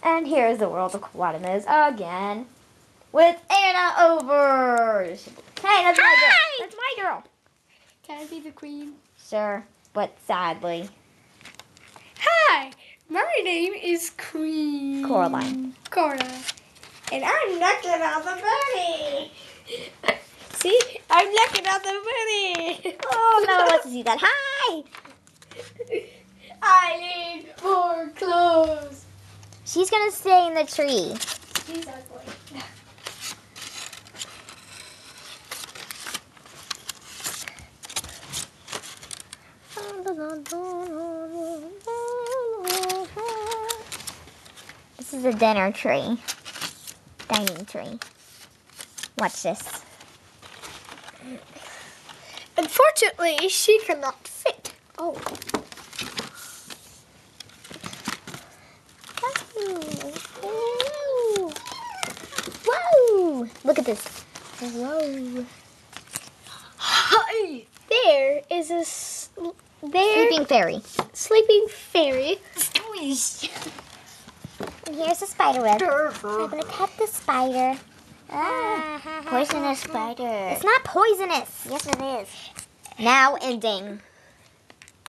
And here's the world of Quadimus again. With Anna over. Hey, that's my girl. That's my girl. Can I be the queen? Sure, but sadly. Hi, my name is Queen Coraline. Cora. And I'm knocking out the bunny. See? I'm knocking out the bunny. Oh, no one wants to see that. Hi! I need more clothes. She's gonna stay in the tree. She's ugly. This is a dinner tree. Dining tree. Watch this. Unfortunately, she cannot fit. Oh. Whoa! Look at this. Whoa. Hi. There is a Sleeping fairy. sleeping fairy. And here's a spider web. I'm gonna pet the spider. Poisonous spider. It's not poisonous. Yes, it is. Now ending.